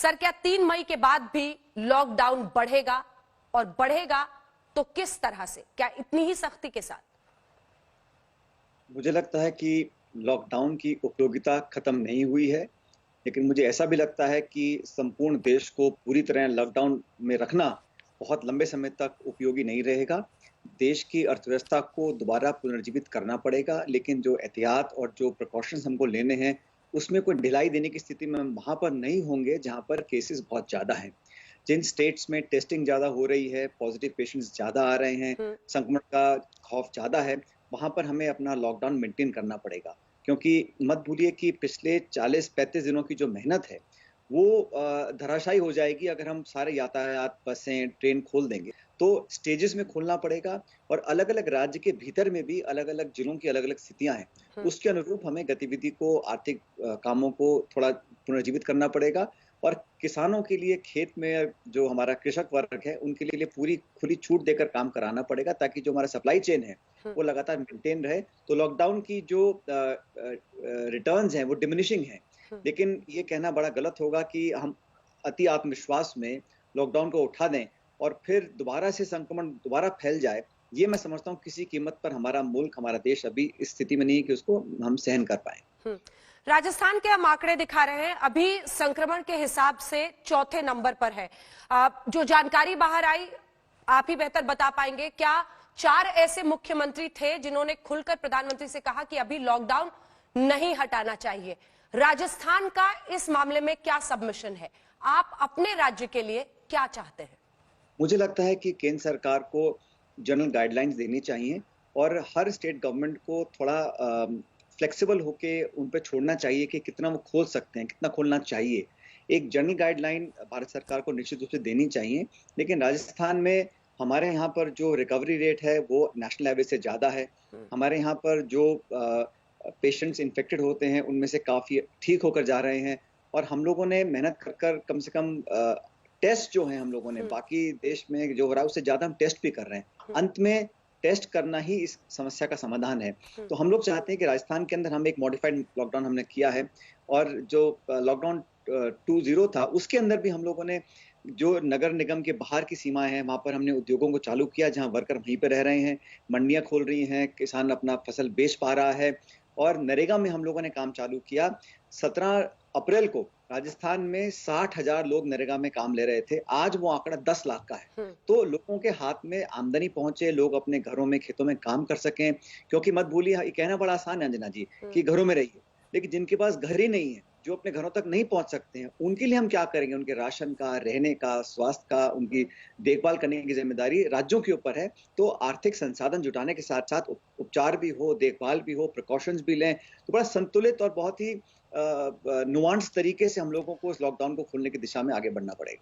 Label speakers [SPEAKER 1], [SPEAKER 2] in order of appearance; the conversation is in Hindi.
[SPEAKER 1] सर, क्या 3 मई के बाद भी लॉकडाउन बढ़ेगा, और बढ़ेगा तो किस तरह से, क्या इतनी ही सख्ती के साथ?
[SPEAKER 2] मुझे लगता है कि लॉकडाउन की उपयोगिता खत्म नहीं हुई है, लेकिन मुझे ऐसा भी लगता है कि संपूर्ण देश को पूरी तरह लॉकडाउन में रखना बहुत लंबे समय तक उपयोगी नहीं रहेगा। देश की अर्थव्यवस्था को दोबारा पुनर्जीवित करना पड़ेगा, लेकिन जो एहतियात और जो प्रिकॉशंस हमको लेने हैं, उसमें कोई ढिलाई देने की स्थिति में हम वहाँ पर नहीं होंगे जहाँ पर केसेस बहुत ज़्यादा हैं। जिन स्टेट्स में टेस्टिंग ज़्यादा हो रही है, पॉजिटिव पेशेंट्स ज़्यादा आ रहे हैं,
[SPEAKER 1] हम्म।
[SPEAKER 2] संक्रमण का खौफ ज़्यादा है, वहाँ पर हमें अपना लॉकडाउन मेंटेन करना पड़ेगा। क्योंकि मत भूलिए कि पिछले 40-35 दिनों की जो मेहनत है, वो धराशायी हो जाएगी अगर हम सारे यातायात, बसें, ट्रेन खोल देंगे। तो स्टेजेस में खोलना पड़ेगा और अलग-अलग राज्य के भीतर में भी अलग-अलग जिलों की अलग-अलग स्थितियाँ हैं। उसके अनुरूप हमें गतिविधि को, आर्थिक कामों को थोड़ा पुनर्जीवित करना पड़ेगा और किसानों के लिए खेत में जो हमारा कृषक वर्ग है, उनके लिए पूरी खुली छूट देकर काम कराना पड़ेगा ताकि जो हमारा सप्लाई चेन है, वो लगातार मेंटेन रहे। तो लॉकडाउन की जो रिटर्न्स हैं, वो डिमिनिशिंग हैं। लेकिन ये कहना बड़ा गलत होगा कि हम अति आत्मविश्वास में लॉकडाउन को उठा दें और फिर दोबारा से संक्रमण दोबारा फैल जाए। ये मैं समझता हूँ किसी कीमत पर हमारा मुल्क, हमारा देश अभी इस स्थिति में नहीं है कि उसको हम सहन कर पाएँ।
[SPEAKER 1] राजस्थान के हम आंकड़े दिखा रहे हैं, अभी संक्रमण के हिसाब से चौथे नंबर पर है। जो जानकारी बाहर आई, आप ही बेहतर बता पाएंगे, क्या 4 ऐसे मुख्यमंत्री थे जिन्होंने खुलकर प्रधानमंत्री से कहा कि अभी लॉकडाउन नहीं हटाना चाहिए? राजस्थान का इस मामले में क्या सबमिशन है? आप अपने राज्य के लिए क्या चाहते हैं?
[SPEAKER 2] मुझे लगता है कि केंद्र सरकार को जनरल गाइडलाइंस देनी चाहिए और हर स्टेट गवर्नमेंट को थोड़ा फ्लेक्सिबल होके उन पे छोड़ना चाहिए कि कितना वो खोल सकते हैं, कितना खोलना चाहिए। एक जनरल गाइडलाइन भारत सरकार को निश्चित रूप से देनी चाहिए, लेकिन राजस्थान में हमारे यहाँ पर जो रिकवरी रेट है वो नेशनल एवरेज से ज़्यादा है। हमारे यहाँ पर जो पेशेंट्स इन्फेक्टेड होते हैं उनमें से काफ़ी ठीक होकर जा रहे हैं और हम लोगों ने मेहनत कर कर कम से कम टेस्ट जो हैं हम लोगों ने बाकी देश में जो हो रहा है उससे ज़्यादा हम टेस्ट भी कर रहे हैं। अंत में टेस्ट करना ही इस समस्या का समाधान है। तो हम लोग चाहते हैं कि राजस्थान के अंदर हम एक मॉडिफाइड लॉकडाउन हमने किया है और जो लॉकडाउन 2.0 था उसके अंदर भी हम लोगों ने जो नगर निगम के बाहर की सीमाएं हैं वहां पर हमने उद्योगों को चालू किया जहां वर्कर वहीं पे रह रहे हैं, मंडियां खोल रही हैं, किसान अपना फसल बेच पा रहा है और नरेगा में हम लोगों ने काम चालू किया। 17 अप्रैल को राजस्थान में 60,000 लोग नरेगा में काम ले रहे थे, आज वो आंकड़ा 10 लाख का है। तो लोगों के हाथ में आमदनी पहुंचे, लोग अपने घरों में, खेतों में काम कर सकें, क्योंकि मत भूलिए, ये कहना बड़ा आसान है अंजना जी कि घरों में रहिए, लेकिन जिनके पास घर ही नहीं है, जो अपने घरों तक नहीं पहुंच सकते हैं, उनके लिए हम क्या करेंगे? उनके राशन का, रहने का, स्वास्थ्य का, उनकी देखभाल करने की जिम्मेदारी राज्यों के ऊपर है। तो आर्थिक संसाधन जुटाने के साथ साथ उपचार भी हो, देखभाल भी हो, प्रिकॉशंस भी लें, तो बड़ा संतुलित और बहुत ही नुआंस तरीके से हम लोगों को इस लॉकडाउन को खोलने की दिशा में आगे बढ़ना पड़ेगा।